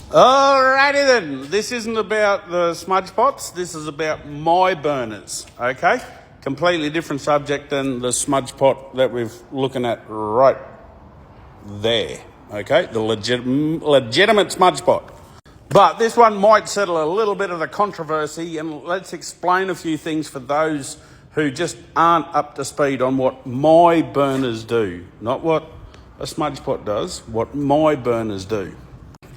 Alrighty then, this isn't about the smudge pots, this is about my burners, okay? Completely different subject than the smudge pot that we're looking at right there, okay? The legitimate smudge pot. But this one might settle a little bit of the controversy, and let's explain a few things for those who just aren't up to speed on what my burners do. Not what a smudge pot does, what my burners do.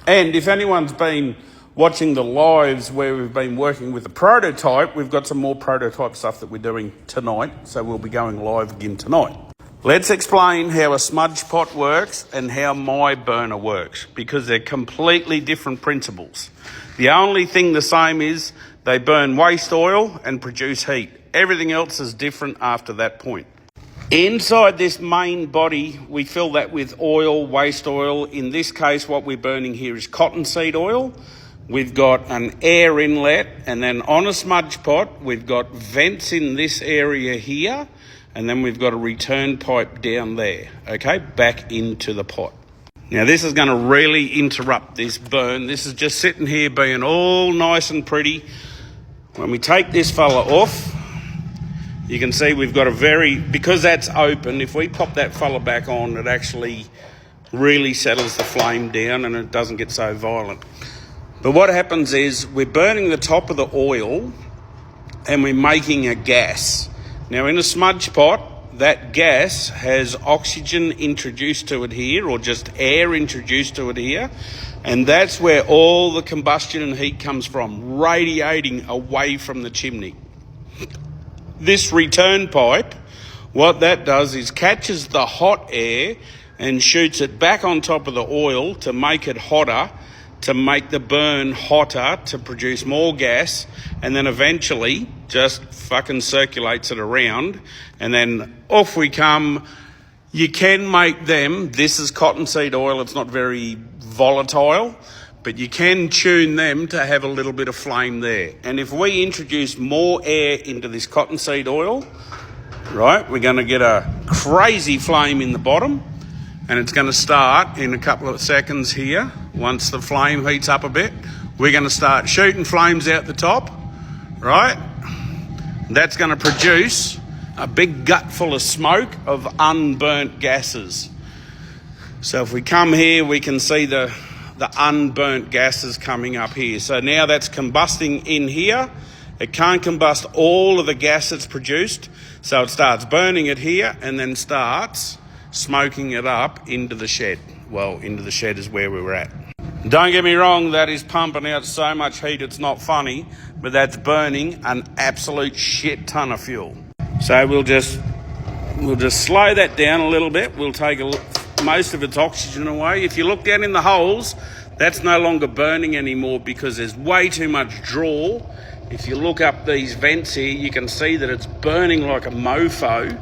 And if anyone's been watching the lives where we've been working with the prototype, we've got some more prototype stuff that we're doing tonight, so we'll be going live again tonight. Let's explain how a smudge pot works and how my burner works, because they're completely different principles. The only thing the same is they burn waste oil and produce heat. Everything else is different after that point. Inside this main body, we fill that with oil, waste oil. In this case, what we're burning here is cottonseed oil. We've got an air inlet, and then on a smudge pot, we've got vents in this area here, and then we've got a return pipe down there, okay, back into the pot. Now, this is going to really interrupt this burn. This is just sitting here being all nice and pretty. When we take this fella off, you can see we've got because that's open, if we pop that fella back on, it actually really settles the flame down and it doesn't get so violent. But what happens is we're burning the top of the oil and we're making a gas. Now, in a smudge pot, that gas has oxygen introduced to it here, or just air introduced to it here, and that's where all the combustion and heat comes from, radiating away from the chimney. This return pipe, what that does is catches the hot air and shoots it back on top of the oil to make it hotter, to make the burn hotter, to produce more gas, and then eventually just fucking circulates it around, and then off we come. You can make them, this is cottonseed oil, it's not very volatile, but you can tune them to have a little bit of flame there. And if we introduce more air into this cottonseed oil, right, we're going to get a crazy flame in the bottom, and it's going to start in a couple of seconds here. Once the flame heats up a bit, we're going to start shooting flames out the top, right? That's going to produce a big gut full of smoke of unburnt gases. So if we come here, we can see the unburnt gases coming up here. So now that's combusting in here. It can't combust all of the gas that's produced, so it starts burning it here and then starts smoking it up into the shed. Well, into the shed is where we were at. Don't get me wrong, that is pumping out so much heat it's not funny, but that's burning an absolute shit ton of fuel. So we'll just slow that down a little bit. We'll take most of its oxygen away. If you look down in the holes, that's no longer burning anymore because there's way too much draw. If you look up these vents here, you can see that it's burning like a mofo.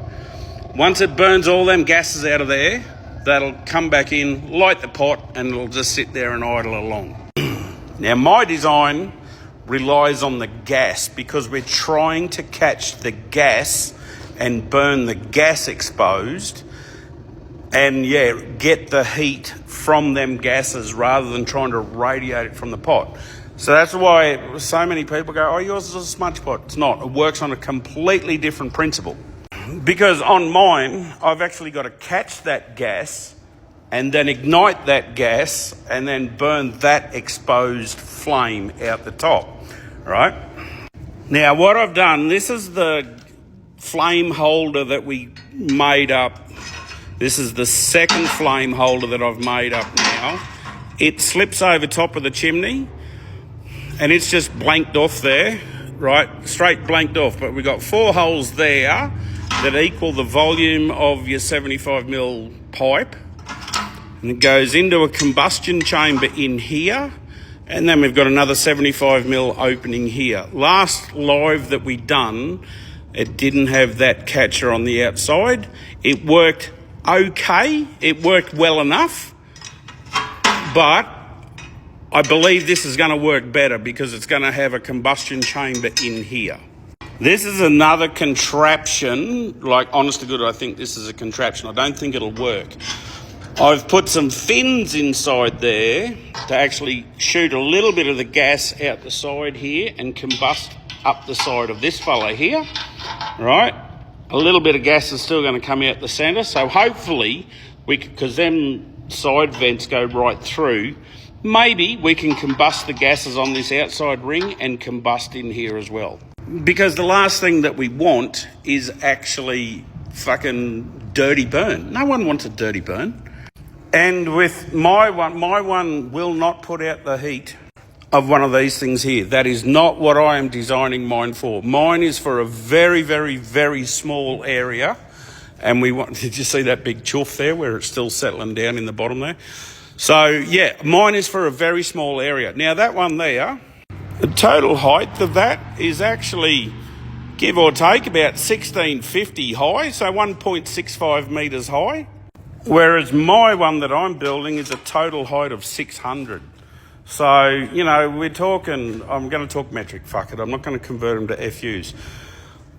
Once it burns all them gases out of there, that'll come back in, light the pot, and it'll just sit there and idle along. Now, my design relies on the gas because we're trying to catch the gas and burn the gas exposed, and get the heat from them gases rather than trying to radiate it from the pot. So that's why so many people go, oh, yours is a smudge pot. It's not. It works on a completely different principle. Because on mine, I've actually got to catch that gas and then ignite that gas and then burn that exposed flame out the top, right? Now, what I've done, this is the flame holder that we made up. This is the second flame holder that I've made up now. It slips over top of the chimney and it's just blanked off there, right? Straight blanked off, but we've got 4 holes there that equal the volume of your 75mm pipe. And it goes into a combustion chamber in here, and then we've got another 75mm opening here. Last live that we done, it didn't have that catcher on the outside. It worked okay, it worked well enough, but I believe this is going to work better because it's going to have a combustion chamber in here. This is another contraption, like honest to God, I think this is a contraption. I don't think it'll work. I've put some fins inside there to actually shoot a little bit of the gas out the side here and combust up the side of this fella here, right? A little bit of gas is still going to come out the centre, so hopefully because them side vents go right through, maybe we can combust the gases on this outside ring and combust in here as well. Because the last thing that we want is actually fucking dirty burn. No one wants a dirty burn. And with my one will not put out the heat of one of these things here. That is not what I am designing mine for. Mine is for a very, very, very small area. And we want, did you see that big chuff there where it's still settling down in the bottom there? So yeah, mine is for a very small area. Now that one there, the total height of that is actually, give or take, about 1650 high, so 1.65 metres high. Whereas my one that I'm building is a total height of 600. So, you know, we're talking, I'm going to talk metric, fuck it, I'm not going to convert them to FUs.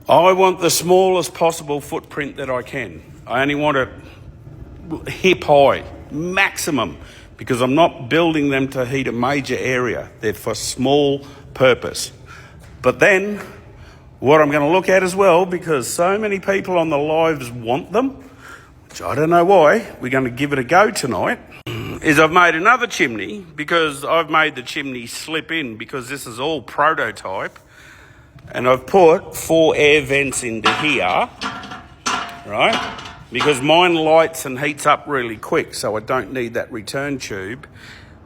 I want the smallest possible footprint that I can. I only want it hip high, maximum, because I'm not building them to heat a major area. They're for small purpose. But then, what I'm going to look at as well, because so many people on the lives want them, which I don't know why, we're going to give it a go tonight, is I've made another chimney, because I've made the chimney slip in, because this is all prototype, and I've put 4 air vents into here, right? Because mine lights and heats up really quick, so I don't need that return tube.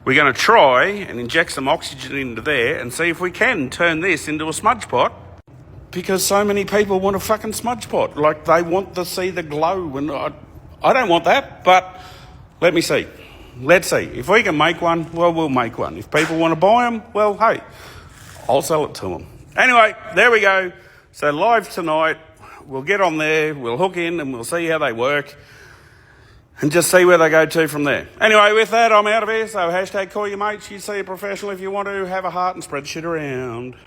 We're going to try and inject some oxygen into there and see if we can turn this into a smudge pot, because so many people want a fucking smudge pot. Like, they want to see the glow, and I don't want that, but let me see. Let's see. If we can make one, well, we'll make one. If people want to buy them, well, hey, I'll sell it to them. Anyway, there we go. So live tonight, we'll get on there, we'll hook in and we'll see how they work and just see where they go to from there. Anyway, with that, I'm out of here. So hashtag call your mates. You see a professional if you want to. Have a heart and spread shit around.